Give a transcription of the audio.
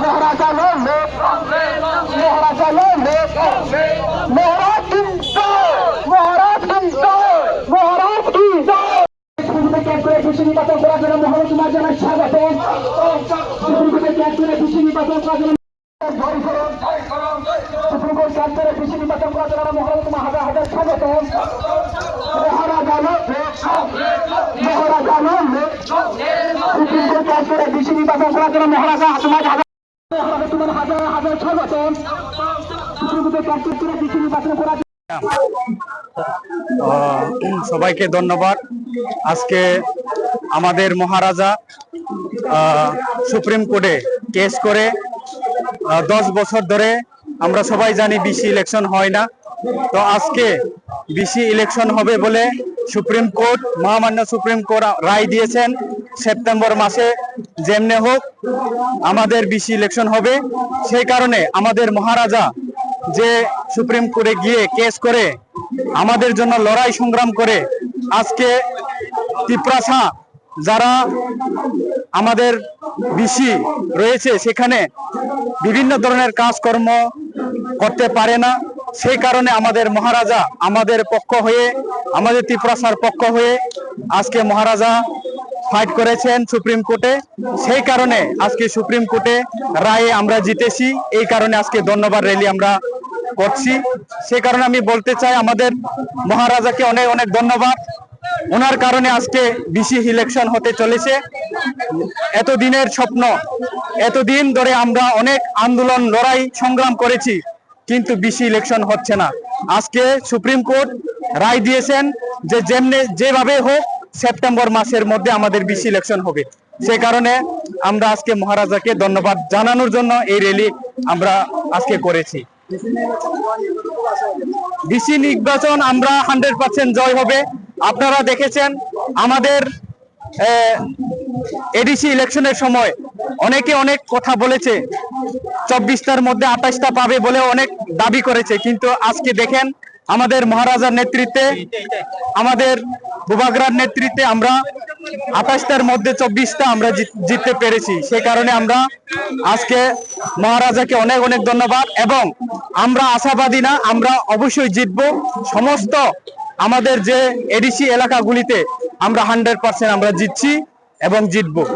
মহারাজা লড়বে, মহারাজা লড়বে, মহারাজ কি জয়, মহারাজ কি জয়, মহারাজ কি জয়। ক্যাম্প করে কৃষি নির্বাচন করার জন্য মহারাজ তোমার জানাই স্বাগত। ক্যাম্প করে কৃষি নির্বাচন করার জন্য সুপ্রিম কোর্ট ক্যাম্প করে কৃষি নির্বাচন করার জন্য মহারাজ তোমার হাজার হাজার স্বাগত। মহারাজা লড়বে, মহারাজা লড়বে, সুপ্রিম কোর্ট ক্যাম্প করে কৃষি নির্বাচন করার জন্য মহারাজা তোমার হাজার তোমার হাজার হাজার স্বাগত। সুপ্রিম কোর্ট ক্যাম্প করে কৃষি নির্বাচন করার সবাইকে ধন্যবাদ। আজকে আমাদের মহারাজা সুপ্রিম কোর্টে কেস করে 10 বছর ধরে আমরা সবাই জানি বিসি ইলেকশন হয় না, তো আজকে বিসি ইলেকশন হবে বলে সুপ্রিম কোর্ট, মহামান্য সুপ্রিম কোর্ট রায় দিয়েছেন সেপ্টেম্বর মাসে যেমনে হোক আমাদের বিসি ইলেকশন হবে। সেই কারণে আমাদের মহারাজা যে সুপ্রিম কোর্টে গিয়ে কেস করে আমাদের জন্য লড়াই সংগ্রাম করে আজকে তিপ্রাসা যারা আমাদের বিসি রয়েছে সেখানে বিভিন্ন ধরনের কাজকর্ম করতে পারে না, সেই কারণে আমাদের মহারাজা আমাদের পক্ষ হয়ে, আমাদের তিপ্রাসার পক্ষ হয়ে আজকে মহারাজা ফাইট করেছেন সুপ্রিম কোর্টে। সেই কারণে আজকে সুপ্রিম কোর্টে রায়ে আমরা জিতেছি, এই কারণে আজকে ধন্যবাদ র্যালি আমরা করছি। সেই কারণে আমি বলতে চাই আমাদের মহারাজাকে অনেক অনেক ধন্যবাদ। ওনার কারণে আজকে বিসি ইলেকশন হতে চলেছে। এতদিনের স্বপ্ন, এতদিন ধরে আমরা অনেক আন্দোলন, লড়াই, সংগ্রাম করেছি, কিন্তু বিসি ইলেকশন হচ্ছে না। আজকে সুপ্রিম কোর্ট রায় দিয়েছেন যে যেভাবে হোক সেপ্টেম্বর মাসের মধ্যে আমাদের বিসি ইলেকশন হবে। সেই কারণে আমরা আজকে মহারাজাকে ধন্যবাদ জানানোর জন্য এই র্যালি আমরা আজকে করেছি। বিসি নির্বাচন আমরা 100% জয় হবে। আপনারা দেখেছেন আমাদের এডিসি ইলেকশনের সময় অনেকে অনেক কথা বলেছে, 24টার মধ্যে 28টা পাবে বলে অনেক দাবি করেছে, কিন্তু আজকে দেখেন আমাদের মহারাজার নেতৃত্বে, আমাদের বুবাগ্রার নেতৃত্বে আমরা 28টার মধ্যে 24টা আমরা জিততে পেরেছি। সেই কারণে আমরা আজকে মহারাজাকে অনেক অনেক ধন্যবাদ, এবং আমরা আশাবাদী না, আমরা অবশ্যই জিতবো। সমস্ত আমাদের যে এডিসি এলাকাগুলিতে আমরা 100% আমরা জিতছি এবং জিতবো।